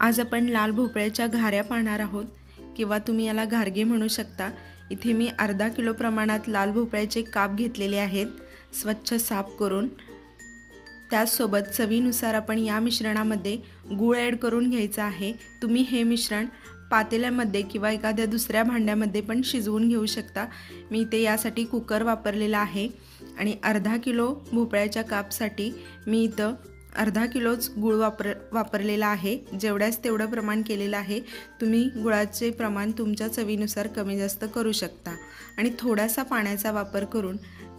आज आपण लाल भोपळ्याच्या घाऱ्या पाहणार आहोत किंवा तुम्ही याला घारगे म्हणू शकता। इथे मी अर्धा किलो प्रमाणात लाल भोपळ्याचे काप घेतलेले आहेत, स्वच्छ साफ करून। त्यासोबत चवीनुसार आपण या मिश्रणामध्ये गूळ ॲड करून घ्यायचा आहे। तुम्ही हे मिश्रण पातेल्यामध्ये किंवा एखाद्या दुसऱ्या भांड्यामध्ये पण शिजवून घेऊ शकता। मी इथे यासाठी कुकर वापरलेला आहे आणि अर्धा किलो भोपळ्याच्या कापसाठी मी इथं अर्धा किलोच गूळ वापरलेला आहे। जेवढ्याच तेवढं प्रमाण केलेलं आहे। तुम्ही गुळाचे प्रमाण तुमच्या चवीनुसार कमी जास्त करू शकता आणि थोडासा पाण्याचा वापर करून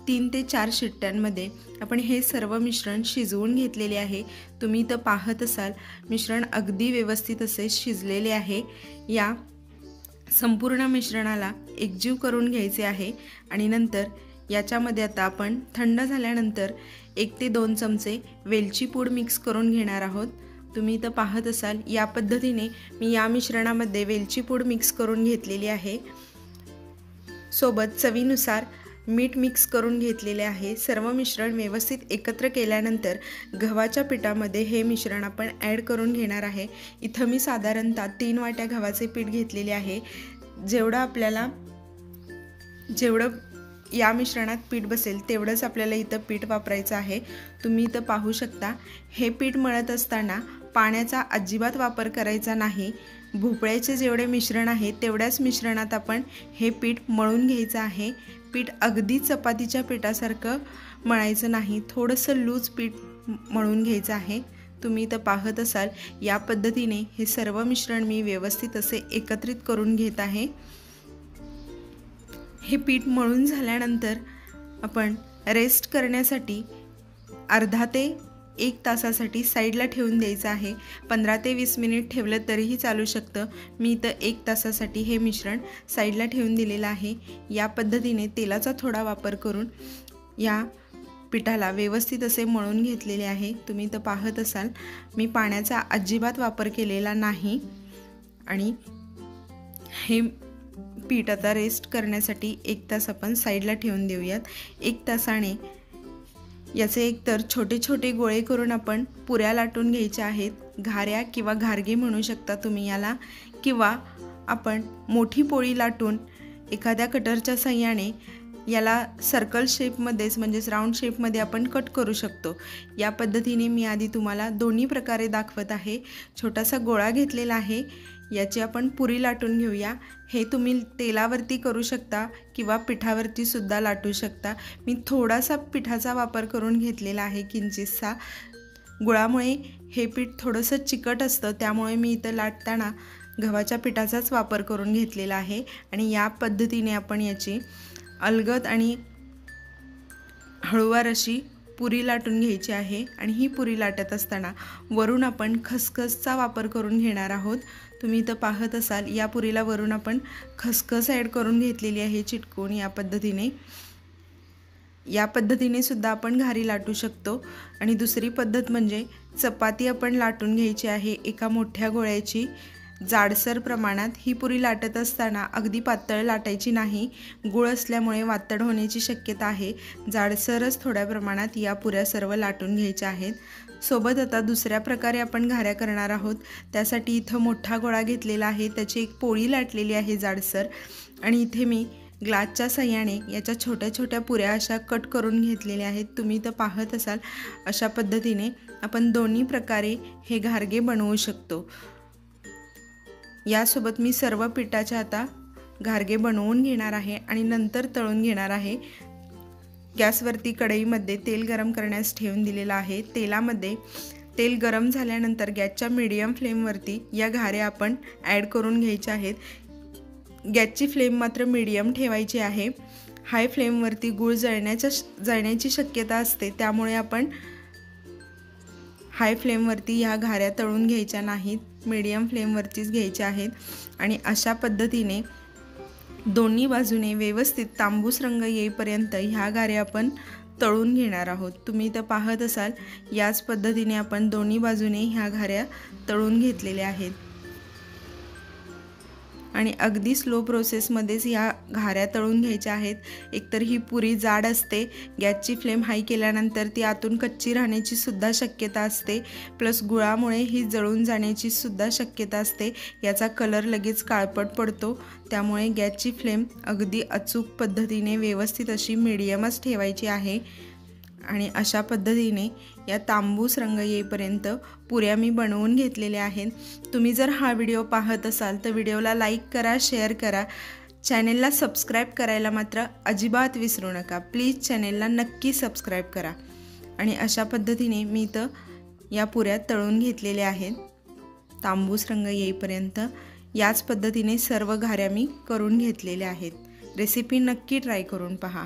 3 ते 4 शिट्ट्यांमध्ये आपण हे सर्व मिश्रण शिजवून घेतलेले आहे। तुम्ही इथं पाहत असाल मिश्रण अगदी व्यवस्थित असे शिजलेले आहे। या संपूर्ण मिश्रणाला एकजीव करून घ्यायचे आहे आणि नंतर याच्यामध्ये आता आपण थंड झाल्यानंतर 1 ते 2 चमचे वेलची पूड मिक्स करून घेणार आहोत। तुम्ही इथं पाहत असाल या पद्धतीने मी या मिश्रणामध्ये वेलची पूड मिक्स करून घेतलेली आहे। सोबत चवीनुसार मीठ मिक्स करून घेतलेले आहे। सर्व मिश्रण व्यवस्थित एकत्र केल्यानंतर गव्हाच्या पिठामध्ये हे मिश्रण आपण ॲड करून घेणार आहे। इथं मी साधारणतः 3 वाट्या गव्हाचे पीठ घेतलेले आहे। जेवढं या मिश्रणात पीठ बसेल तेवढंच आपल्याला इथं पीठ वापरायचं आहे। तुम्ही इथं पाहू शकता हे पीठ मळत असताना पाण्याचा अजिबात वापर करायचा नाही। भोपळ्याचे जेवढे मिश्रण आहे तेवढ्याच मिश्रणात आपण हे पीठ मळून घ्यायचं आहे। पीठ अगदी चपातीच्या पिठासारखं मळायचं नाही, थोडंसं लूज पीठ मळून घ्यायचं आहे। तुम्ही इथं पाहत असाल या पद्धतीने हे सर्व मिश्रण मी व्यवस्थित असे एकत्रित करून घेत आहे। हे पीठ मळून झाल्यानंतर आपण रेस्ट करण्यासाठी अर्धा ते 1 तासासाठी साईडला ठेवून द्यायचं आहे। 15 ते 20 मिनिट ठेवलं तरीही चालू शकतं। मी इथं 1 तासासाठी हे मिश्रण साईडला ठेवून दिलेलं आहे। या पद्धतीने तेलाचा थोडा वापर करून या पिठाला व्यवस्थित असे मळून घेतलेले आहे। तुम्ही इथं पाहत असाल मी पाण्याचा अजिबात वापर केलेला नाही आणि हे पीठ आता रेस्ट करण्यासाठी 1 तास आपण साईडला ठेवून देऊयात। 1 तासाने याचे एकतर छोटे छोटे गोळे करून आपण पुऱ्या लाटून घ्यायच्या आहेत। घाऱ्या किंवा घारगे म्हणू शकता तुम्ही याला, किंवा आपण मोठी पोळी लाटून एखाद्या कटरच्या साहाय्याने याला सर्कल शेपमध्येच म्हणजेच राऊंड शेपमध्ये आपण कट करू शकतो। या पद्धतीने मी आधी तुम्हाला दोन्ही प्रकारे दाखवत आहे। छोटासा गोळा घेतलेला आहे, याची आपण पुरी लाटून घेऊया। हे तुम्ही तेलावरती करू शकता किंवा पिठावरती सुद्धा लाटू शकता। मी थोडासा पिठाचा वापर करून घेतलेला आहे, किंचितसा। गुळामुळे हे पीठ थोडंसं चिकट असतं, त्यामुळे मी इथं लाटताना गव्हाच्या पिठाचाच वापर करून घेतलेला आहे आणि या पद्धतीने आपण याची अलगद आणि हळूवार अशी पुरी लाटून घ्यायची आहे। आणि ही पुरी लाटत असताना वरून आपण खसखसचा वापर करून घेणार आहोत। तुम्ही इथं पाहत असाल या पुरीला वरून आपण खसखस ॲड करून घेतलेली आहे चिटकून। या पद्धतीने सुद्धा आपण घारी लाटू शकतो। आणि दुसरी पद्धत म्हणजे चपाती आपण लाटून घ्यायची आहे एका मोठ्या गोळ्याची जाडसर प्रमाणात। ही पुरी लाटत असताना अगदी पातळ लाटायची नाही, गूळ असल्यामुळे वातड होण्याची शक्यता आहे। जाडसरच थोड्या प्रमाणात या पुऱ्या सर्व लाटून घ्यायच्या आहेत। सोबत आता दुसऱ्या प्रकारे आपण घाऱ्या करणार आहोत। त्यासाठी इथं मोठा गोळा घेतलेला आहे, त्याची एक पोळी लाटलेली आहे जाडसर, आणि इथे मी ग्लासच्या साहाय्याने याच्या छोट्या छोट्या पुऱ्या अशा कट करून घेतलेल्या आहेत। तुम्ही इथं पाहत असाल अशा पद्धतीने आपण दोन्ही प्रकारे हे घारगे बनवू शकतो। यासोबत मी सर्व पिठाच्या आता घारगे बनवून घेणार आहे आणि नंतर तळून घेणार आहे। गॅसवरती कढईमध्ये तेल गरम करण्यास ठेवून दिलेलं आहे। तेलामध्ये तेल गरम झाल्यानंतर गॅसच्या मीडियम फ्लेमवरती या घाऱ्या आपण ॲड करून घ्यायच्या आहेत। गॅसची फ्लेम मात्र मीडियम ठेवायची आहे। हाय फ्लेमवरती गूळ जळण्याची शक्यता असते, त्यामुळे आपण हाय फ्लेमवरती ह्या घाऱ्या तळून घ्यायच्या नाहीत, मीडियम फ्लेमवरतीच घ्यायच्या आहेत। आणि अशा पद्धतीने दोन्ही बाजूने व्यवस्थित तांबूस रंग येईपर्यंत ह्या घाऱ्या आपण तळून घेणार आहोत। तुम्ही इथं पाहत असाल याच पद्धतीने आपण दोन्ही बाजूने ह्या घाऱ्या तळून घेतलेल्या आहेत आणि अगदी स्लो प्रोसेसमध्येच या घाऱ्या तळून घ्यायच्या आहेत. एकतर ही पुरी जाड असते, गॅसची फ्लेम हाय केल्यानंतर ती आतून कच्ची राहण्याची सुद्धा शक्यता असते, प्लस गुळामुळे ही जळून जाण्याची सुद्धा शक्यता असते. याचा कलर लगेच काळपट पडतो. त्यामुळे गॅसची फ्लेम अगदी अचूक पद्धतीने व्यवस्थित अशी मीडियमच ठेवायची आहे. आणि अशा पद्धतीने या तांबूस रंग येईपर्यंत पुऱ्या मी बनवून घेतलेल्या आहेत. तुम्ही जर हा व्हिडिओ पाहत असाल तर व्हिडिओला लाईक करा, शेअर करा. चॅनेलला सबस्क्राईब करायला मात्र अजिबात विसरू नका. प्लीज चॅनेलला नक्की सबस्क्राईब करा. आणि अशा पद्धतीने मी इथं या पुऱ्या तळून घेतलेल्या आहेत तांबूस रंग येईपर्यंत. याच पद्धतीने सर्व घाऱ्या मी करून घेतलेल्या आहेत. रेसिपी नक्की ट्राय करून पहा.